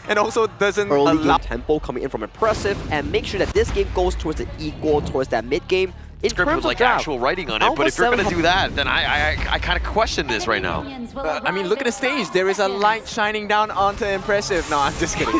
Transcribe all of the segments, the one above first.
and also doesn't Early allow... game tempo coming in from Impressive, and make sure that this game goes towards the equal, towards that mid game. In Script with like actual writing on it, but if you're going to do that, then I kind of question this right now. I mean, look at the stage. There is a light shining down onto Impressive. No, I'm just kidding.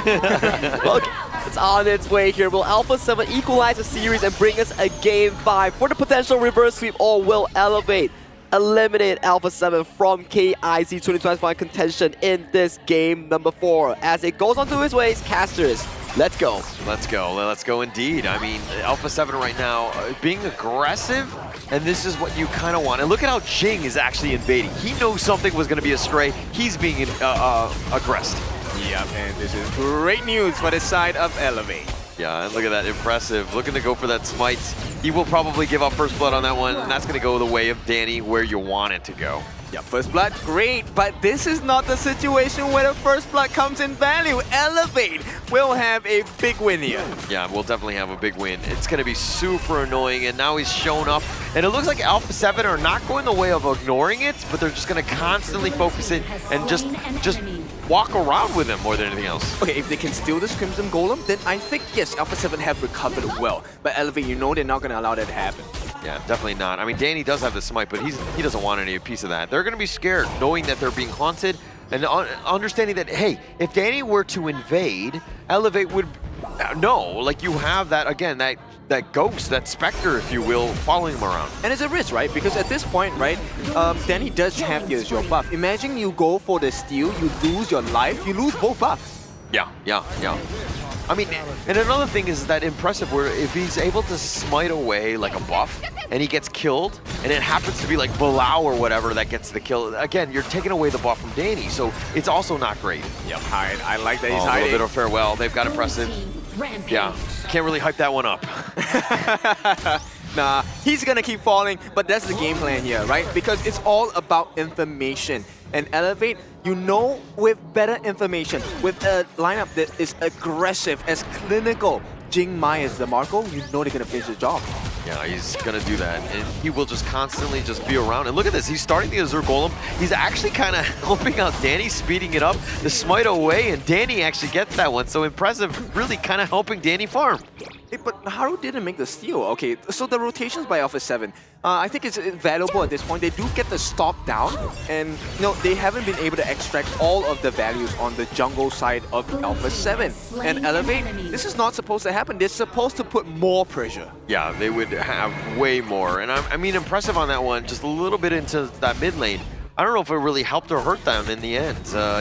Look, it's on its way here. Will Alpha 7 equalize the series and bring us a Game 5 for the potential reverse sweep, or will Elevate eliminate Alpha 7 from KIC 2025 contention in this game number 4? As it goes on to its ways, casters, let's go. Let's go. Let's go indeed. I mean, Alpha 7 right now being aggressive, and this is what you kind of want. And look at how Jing is actually invading. He knows something was going to be a stray. He's being aggressed. Yep, and this is great news for the side of Elevate. Yeah, and look at that, Impressive. Looking to go for that smite. He will probably give up first blood on that one, and that's going to go the way of Danny where you want it to go. Yeah, first blood, great, but this is not the situation where the first blood comes in value. Elevate will have a big win here. Yeah, we'll definitely have a big win. It's going to be super annoying, and now he's shown up. And it looks like Alpha 7 are not going the way of ignoring it, but they're just going to constantly focus it and just walk around with him more than anything else. Okay, if they can steal this Crimson Golem, then I think, yes, Alpha 7 have recovered well. But Elevate, you know they're not going to allow that to happen. Yeah, definitely not. I mean, Danny does have the smite, but he doesn't want any piece of that. They're going to be scared knowing that they're being haunted and understanding that, hey, if Danny were to invade, Elevate would... No, like you have that, again, that ghost, that specter, if you will, following him around. And it's a risk, right? Because at this point, right, Danny does have the Azure buff. Imagine you go for the steal, you lose your life, you lose both buffs. Yeah. I mean, and another thing is that Impressive where if he's able to smite away like a buff and he gets killed and it happens to be like Bilal or whatever that gets the kill, again, you're taking away the buff from Danny, so it's also not great. Yep, I like that he's hiding. A little bit of farewell. They've got Impressive. Yeah, can't really hype that one up. Nah, he's gonna keep falling, but that's the game plan here, right? Because it's all about information. And Elevate, you know, with better information, with a lineup that is aggressive, as clinical, Jing Mai as the Marco, you know they're gonna finish the job. Yeah, he's gonna do that, and he will just constantly just be around. And look at this, he's starting the Azure Golem. He's actually kind of helping out Danny, speeding it up, the smite away, and Danny actually gets that one. So Impressive, really kind of helping Danny farm. Hey, but Haru didn't make the steal. Okay, so the rotations by Alpha 7, I think it's valuable at this point. They do get the stop down, and you know, they haven't been able to extract all of the values on the jungle side of Alpha 7. And Elevate, this is not supposed to happen. They're supposed to put more pressure. Yeah, they would have way more. And I mean, Impressive on that one, just a little bit into that mid lane. I don't know if it really helped or hurt them in the end.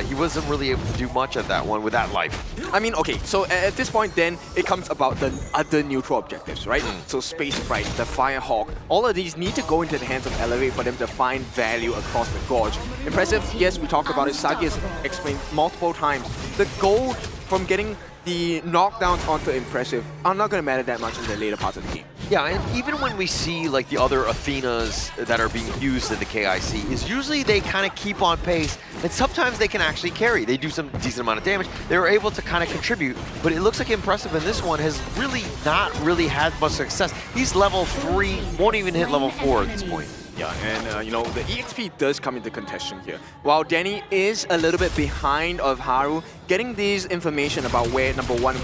He wasn't really able to do much at that one with that life. I mean, okay, so at this point then, it comes about the other neutral objectives, right? So Space Sprite, the Firehawk, all of these need to go into the hands of Elevate for them to find value across the gorge. Impressive, yes, we talked about it. Sagi has explained multiple times. The gold from getting the knockdowns onto Impressive are not going to matter that much in the later parts of the game. Yeah, and even when we see like the other Athenas that are being used in the KIC, is usually they kind of keep on pace, and sometimes they can actually carry. They do some decent amount of damage. They were able to kind of contribute, but it looks like Impressive in this one has really not had much success. He's level 3, won't even hit level 4 at this point. Yeah, and you know, the EXP does come into contention here. While Danny is a little bit behind of Haru, getting these information about where number 1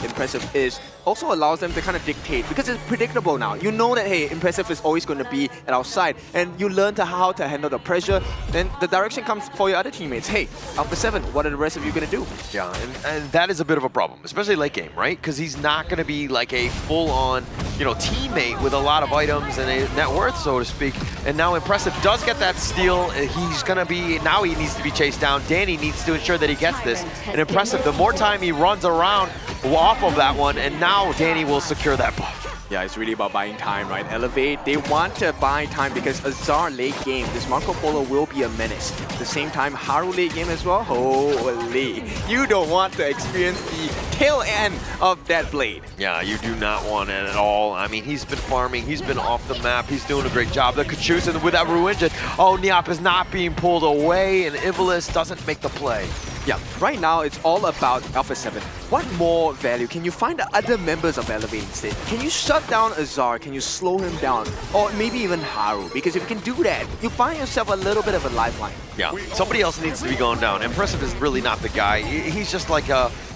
Impressive is also allows them to kind of dictate, because it's predictable now. You know that, hey, Impressive is always going to be at our side, and you learn how to handle the pressure, then the direction comes for your other teammates. Hey, Alpha 7, what are the rest of you going to do? Yeah, and that is a bit of a problem, especially late game, right? Because he's not going to be like a full-on, you know, teammate with a lot of items and a net worth, so to speak. And now Impressive does get that steal. He's going to be, now he needs to be chased down. Danny needs to ensure that he gets this. And Impressive, the more time he runs around off of that one, and now Danny will secure that buff. Yeah, it's really about buying time, right? Elevate, they want to buy time because Azar late game, this Marco Polo will be a menace. At the same time, Haru late game as well, holy. You don't want to experience the tail end of that blade. Yeah, you do not want it at all. I mean, he's been farming, he's been off the map, he's doing a great job. The Kachus, and with that Ruinjin, oh, Niap is not being pulled away, and Ivalice doesn't make the play. Yeah, right now it's all about Alpha 7. What more value can you find the other members of Elevate instead? Can you shut down Azar? Can you slow him down? Or maybe even Haru? Because if you can do that, you find yourself a little bit of a lifeline. Yeah, somebody else needs to be going down. Impressive is really not the guy. He's just like,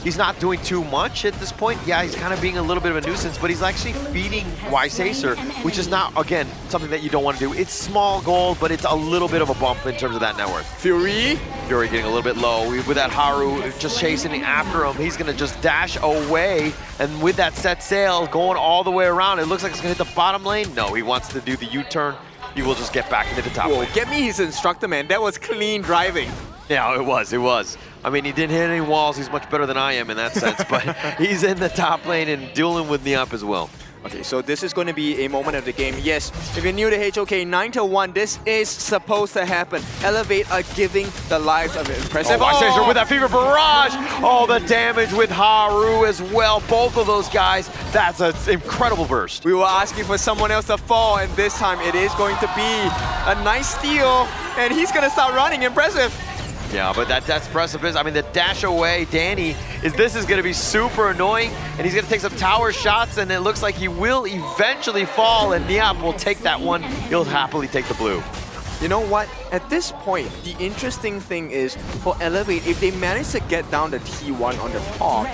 he's not doing too much at this point. Yeah, he's kind of being a little bit of a nuisance, but he's actually feeding Wise Acer, which is not, again, something that you don't want to do. It's small gold, but it's a little bit of a bump in terms of that net worth. Fury getting a little bit low. With that Haru just chasing after him, he's going to just dash away. And with that set sail going all the way around, it looks like it's going to hit the bottom lane. No, he wants to do the U-turn. He will just get back into the top lane. Get me his instructor, man. That was clean driving. Yeah, it was. I mean, he didn't hit any walls. He's much better than I am in that sense, but he's in the top lane and dealing with Niap as well. Okay, so this is going to be a moment of the game. Yes, if you're new to HOK, 9-1, this is supposed to happen. Elevate are giving the lives of Impressive. Wise Acer with that Fever Barrage. Oh, the damage with Haru as well. Both of those guys, that's an incredible burst. We were asking for someone else to fall, and this time it is going to be a nice steal, and he's going to start running. Impressive. Yeah, but that's Precipice. I mean, the dash away, Danny, this is going to be super annoying, and he's going to take some tower shots, and it looks like he will eventually fall, and Niap will take that one. He'll happily take the blue. You know what? At this point, the interesting thing is for Elevate, if they manage to get down the T1 on the top,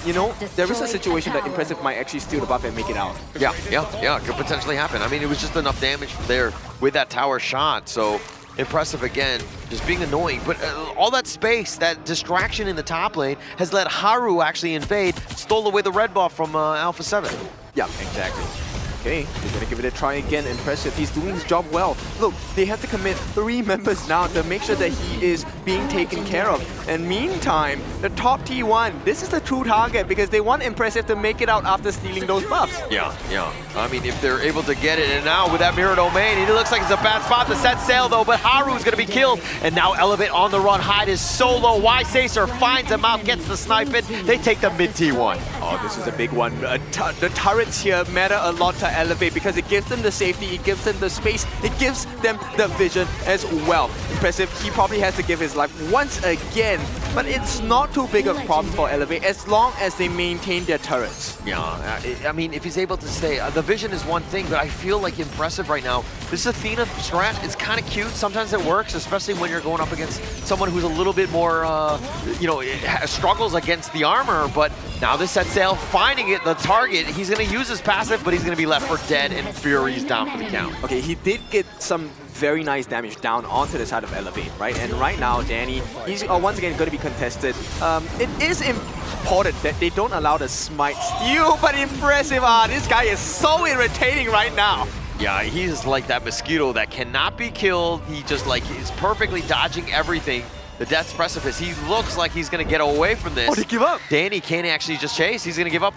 you know, there is a situation that Impressive might actually steal the buff and make it out. Yeah, could potentially happen. I mean, it was just enough damage there with that tower shot, so Impressive again, just being annoying. But all that space, that distraction in the top lane has let Haru actually invade, stole away the red buff from Alpha 7. Yeah, exactly. Okay, they're gonna give it a try again. Impressive, he's doing his job well. Look, they have to commit 3 members now to make sure that he is being taken care of. And meantime, the top T1, this is the true target because they want Impressive to make it out after stealing those buffs. Yeah. I mean, if they're able to get it, and now with that Mirror Domain, it looks like it's a bad spot to set sail though, but Haru's gonna be killed. And now Elevate on the run, Hyde is solo. Wise Acer finds him out, gets the snipe in. They take the mid T1. Oh, this is a big one. The turrets here matter a lot to Elevate because it gives them the safety, it gives them the space, it gives them the vision as well. Impressive, he probably has to give his life once again, but it's not too big of a problem for Elevate as long as they maintain their turrets. Yeah, I mean, if he's able to stay, the vision is one thing, but I feel like Impressive right now, this Athena strat, it's kind of cute. Sometimes it works, especially when you're going up against someone who's a little bit more, you know, struggles against the armor, but now this set sail, finding it, the target, he's going to use his passive, but he's going to be left for dead, and Fury's down for the count. Okay, he did get some very nice damage down onto the side of Elevate, right? And right now, Danny, he's once again going to be contested. It is important that they don't allow the smite steal, but Impressive. This guy is so irritating right now. Yeah, he's like that mosquito that cannot be killed. He just like is perfectly dodging everything. The Death's Precipice, he looks like he's going to get away from this. Oh, they give up. Danny can't actually just chase. He's going to give up.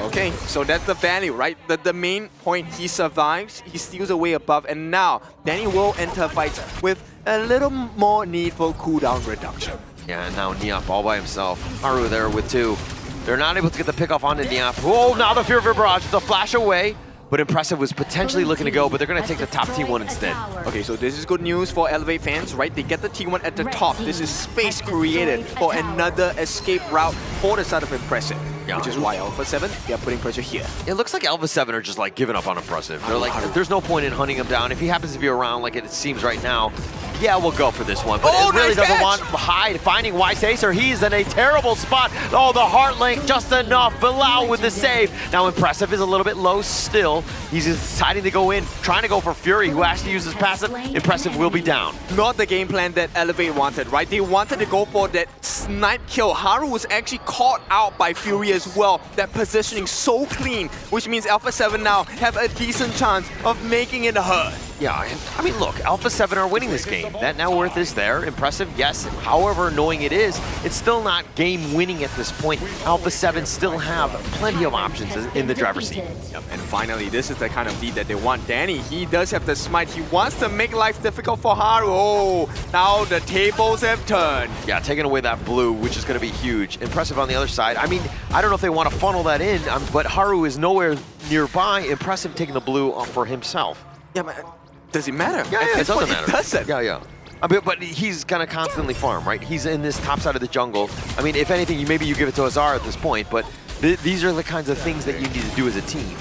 Okay, so that's the value, right? The main point, he survives, he steals away above, and now Danny will enter fights with a little more need for cooldown reduction. Yeah, and now Niap all by himself. Haru there with 2. They're not able to get the pick off onto Niap. Oh, now the Fear of Barrage, the flash away. But Impressive was potentially looking to go, but they're going to take the top T1 instead. Okay, so this is good news for Elevate fans, right? They get the T1 at the top. This is space created for another escape route for the side of Impressive. Yeah. Which is why Alpha 7, they are putting pressure here. It looks like Alpha 7 are just like giving up on Impressive. They're like, there's no point in hunting him down. If he happens to be around like it seems right now, yeah, we'll go for this one. But it really doesn't want Hyde finding Wise Acer. He's in a terrible spot. Oh, the Heart Link just enough. Bilal with the save. Now Impressive is a little bit low still. He's deciding to go in, trying to go for Fury, who actually uses passive. Impressive will be down. Not the game plan that Elevate wanted, right? They wanted to go for that snipe kill. Haru was actually caught out by Fury as well. That positioning so clean, which means Alpha 7 now have a decent chance of making it hurt. Yeah, and I mean, look, Alpha 7 are winning this game. That net worth is there. Impressive, yes. However annoying it is, it's still not game winning at this point. Alpha 7 still have plenty of options in the driver's seat. Yep, and finally, this is the kind of lead that they want. Danny, he does have the smite. He wants to make life difficult for Haru. Oh, now the tables have turned. Yeah, taking away that blue, which is going to be huge. Impressive on the other side. I mean, I don't know if they want to funnel that in, but Haru is nowhere nearby. Impressive taking the blue for himself. Yeah, but does it matter? Yeah, it doesn't matter. It doesn't. Yeah. I mean, but he's gonna constantly farm, right? He's in this top side of the jungle. I mean, if anything, maybe you give it to Azar at this point, but these are the kinds of things that you need to do as a team.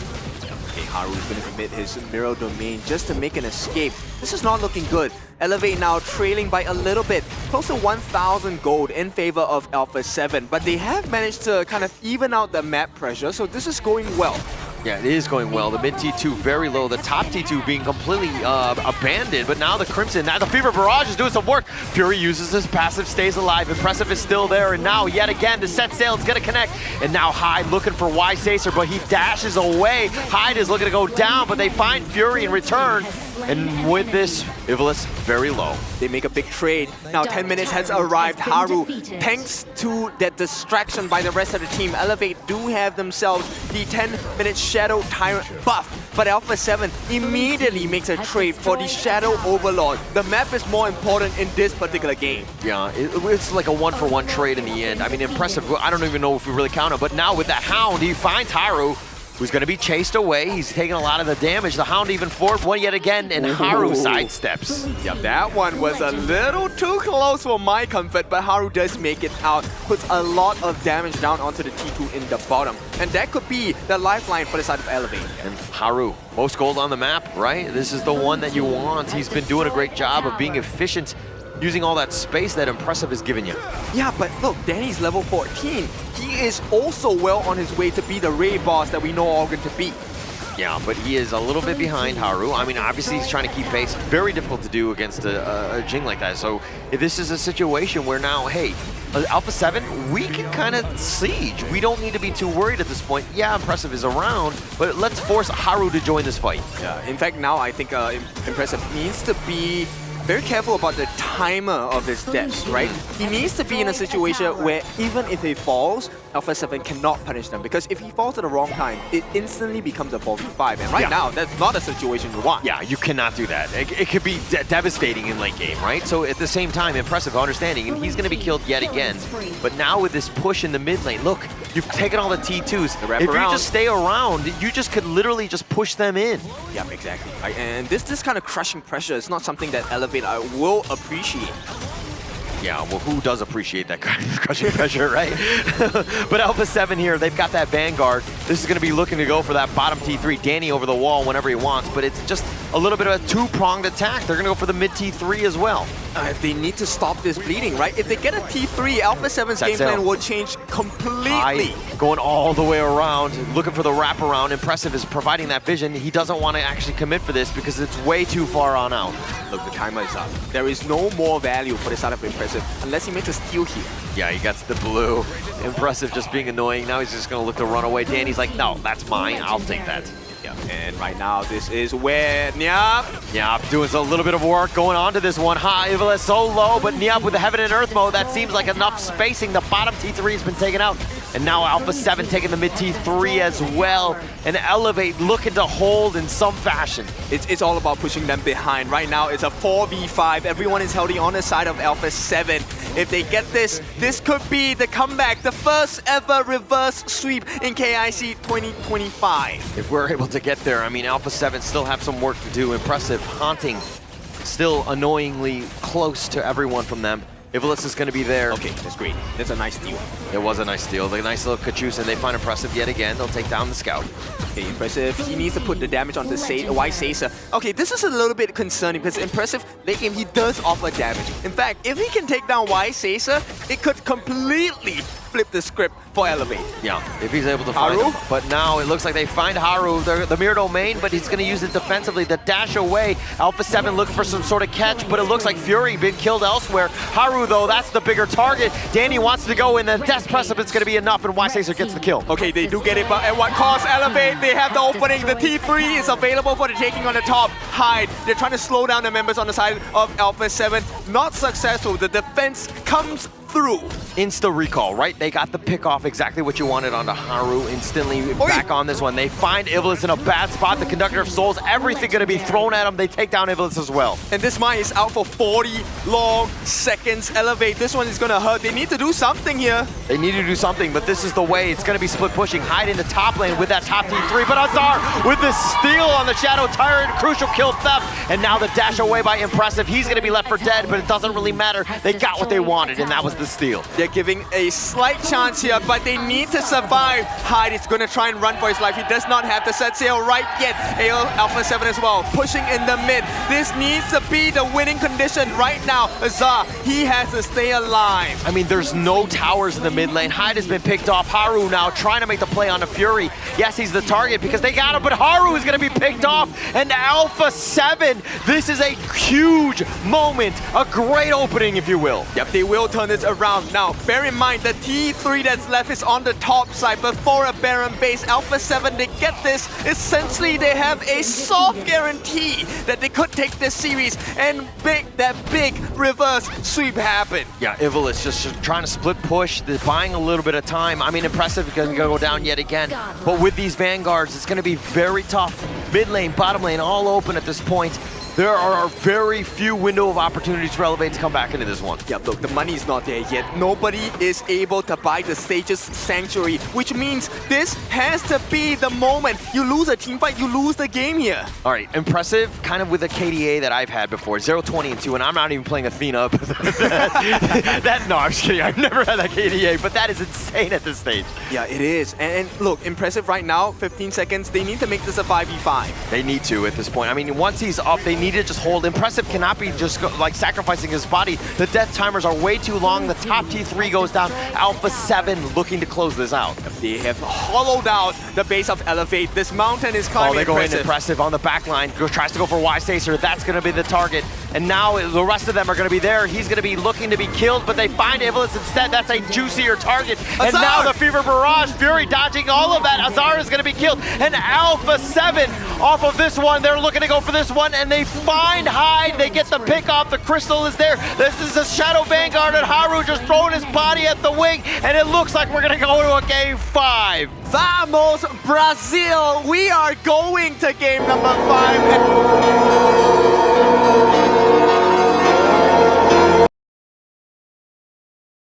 Okay, Haru is going to commit his Mirror Domain just to make an escape. This is not looking good. Elevate now trailing by a little bit, close to 1,000 gold in favor of Alpha 7, but they have managed to kind of even out the map pressure, so this is going well. Yeah, it is going well. The mid T2 very low. The top T2 being completely abandoned. But now the Crimson, now the Fever Barrage is doing some work. Fury uses his passive, stays alive. Impressive is still there. And now, yet again, the set sail is going to connect. And now Hyde looking for Y-Sacer, but he dashes away. Hyde is looking to go down, but they find Fury in return. And with this, Ivalice very low. They make a big trade. Now 10 minutes has arrived. Haru, thanks to that distraction by the rest of the team, Elevate do have themselves the 10-minute Shadow Tyrant buff. But Alpha 7 immediately makes a trade for the Shadow Overlord. The map is more important in this particular game. Yeah, it's like a one-for-one trade in the end. I mean, impressive. I don't even know if we really count him, but now with the Hound, he finds Haru, who's going to be chased away. He's taking a lot of the damage. The Hound even forward one yet again, and Haru sidesteps. Yeah, that one was a little too close for my comfort, but Haru does make it out. Puts a lot of damage down onto the T2 in the bottom. And that could be the lifeline for the side of Elevate. And Haru, most gold on the map, right? This is the one that you want. He's been doing a great job of being efficient, using all that space that Impressive has given you. Yeah, but look, Danny's level 14. He is also well on his way to be the Ray boss that we know Organ to be. Yeah, but he is a little bit behind Haru. I mean, obviously he's trying to keep pace. Very difficult to do against a Jing like that. So if this is a situation where now, hey, Alpha 7, we can kind of siege. We don't need to be too worried at this point. Yeah, Impressive is around, but let's force Haru to join this fight. Yeah, in fact, now I think Impressive needs to be very careful about the timer of his deaths, right? He needs to be in a situation where even if he falls, Alpha 7 cannot punish them, because if he falls at the wrong time, it instantly becomes a 4v5, and right now, that's not a situation you want. Yeah, you cannot do that. It could be devastating in late game, right? So at the same time, Impressive understanding, and he's going to be killed yet again. But now with this push in the mid lane, look, you've taken all the T2s. If you just stay around, you just could literally just push them in. Yeah, exactly. Right? And this kind of crushing pressure is not something that Elevate will appreciate. Yeah, well, who does appreciate that kind of crushing pressure, right? But Alpha 7 here, they've got that Vanguard. This is going to be looking to go for that bottom T3. Danny over the wall whenever he wants, but it's just a little bit of a two-pronged attack. They're going to go for the mid T3 as well. They need to stop this bleeding, right? If they get a T3, Alpha 7's game plan will change completely. Hyde going all the way around, looking for the wraparound. Impressive is providing that vision. He doesn't want to actually commit for this because it's way too far on out. Look, the timer is up. There is no more value for the side of Impressive unless he makes a steal here. Yeah, he gets the blue. Impressive just being annoying. Now he's just going to look to run away. Danny's like, no, that's mine. I'll take that. Yeah, and right now this is where Nyap doing a little bit of work going on to this one. Ivalice so low, but Nyap with the Heaven and Earth mode, that seems like enough spacing. The bottom T3 has been taken out. And now Alpha 7 taking the mid T3 as well. And Elevate looking to hold in some fashion. It's all about pushing them behind. Right now it's a 4v5. Everyone is healthy on the side of Alpha 7. If they get this, this could be the comeback. The first ever reverse sweep in KIC 2025. If we're able to get there, I mean, Alpha 7 still have some work to do. Impressive, haunting, still annoyingly close to everyone from them. Ivalice is going to be there. Okay, that's great. That's a nice steal. It was a nice steal. The nice little Kachus, and they find Impressive yet again. They'll take down the Scout. Okay, Impressive. He needs to put the damage on the Y-Sacer. Okay, this is a little bit concerning because Impressive, late game, he does offer damage. In fact, if he can take down Y-Sacer, it could completely flip the script for Elevate. Yeah, if he's able to find him. But now it looks like they find Haru, the Mirror Domain, but he's going to use it defensively. The dash away. Alpha 7 looking for some sort of catch, but it looks like Fury been killed elsewhere. Haru, though, that's the bigger target. Danny wants to go in, the Death Precipit's going to be enough, and Y-Sacer gets the kill. Okay, they do get it, but at what cost? Elevate, they have the opening. The T3 is available for the taking on the top. Hyde, they're trying to slow down the members on the side of Alpha 7. Not successful. The defense comes through. Insta recall, right? They got the pick off exactly what you wanted onto Haru. Instantly back on this one. They find Ivlis in a bad spot. The Conductor of Souls, everything going to be thrown at them. They take down Ivlis as well. And this mine is out for 40 long seconds. Elevate. This one is going to hurt. They need to do something here. They need to do something, but this is the way. It's going to be split pushing. Hide in the top lane with that top T3. But Azar with the steal on the Shadow Tyrant. Crucial kill theft. And now the dash away by Impressive. He's going to be left for dead, but it doesn't really matter. They got what they wanted, and that was the steal. They're giving a slight chance here, but they need to survive. Hyde is going to try and run for his life. He does not have the set sail right yet. AO Alpha 7 as well, pushing in the mid. This needs to be the winning condition right now. Azar, he has to stay alive. I mean, there's no towers in the mid lane. Hyde has been picked off. Haru now trying to make the play on the Fury. Yes, he's the target because they got him, but Haru is going to be picked off. And Alpha 7, this is a huge moment. A great opening, if you will. Yep, they will turn this around. Now, bear in mind, the T3 that's left is on the top side, but for a Baron base, Alpha 7, they get this. Essentially, they have a soft guarantee that they could take this series and make that big reverse sweep happen. Yeah, Ivlis just trying to split push, they're buying a little bit of time. I mean, Impressive is going to go down yet again. But with these Vanguards, it's going to be very tough. Mid lane, bottom lane, all open at this point. There are very few window of opportunities for Elevate to come back into this one. Yeah, look, the money's not there yet. Nobody is able to buy the stage's Sanctuary, which means this has to be the moment. You lose a team fight, you lose the game here. All right, Impressive, kind of with a KDA that I've had before, 0-20 and 2, and I'm not even playing Athena. No, I'm just kidding. I've never had that KDA, but that is insane at this stage. Yeah, it is. And look, Impressive right now, 15 seconds. They need to make this a 5v5. They need to at this point. I mean, once he's up, they need to just hold. Impressive cannot be just like sacrificing his body. The death timers are way too long. The top T3 goes down. Alpha 7 looking to close this out. They have hollowed out the base of Elevate. This mountain is climbing. Oh, they go in Impressive on the back line. Tries to go for Y-Stacer. That's going to be the target. And now the rest of them are going to be there. He's going to be looking to be killed, but they find Ivlis instead. That's a juicier target. And Azar! now the Fever Barrage, Fury dodging all of that. Azar is going to be killed. And Alpha 7 off of this one. They're looking to go for this one, and they find Hyde. They get the pick off. The Crystal is there. This is a Shadow Vanguard, and Haru just throwing his body at the wing, and it looks like we're going to go to a Game 5. Vamos, Brazil! We are going to game number 5.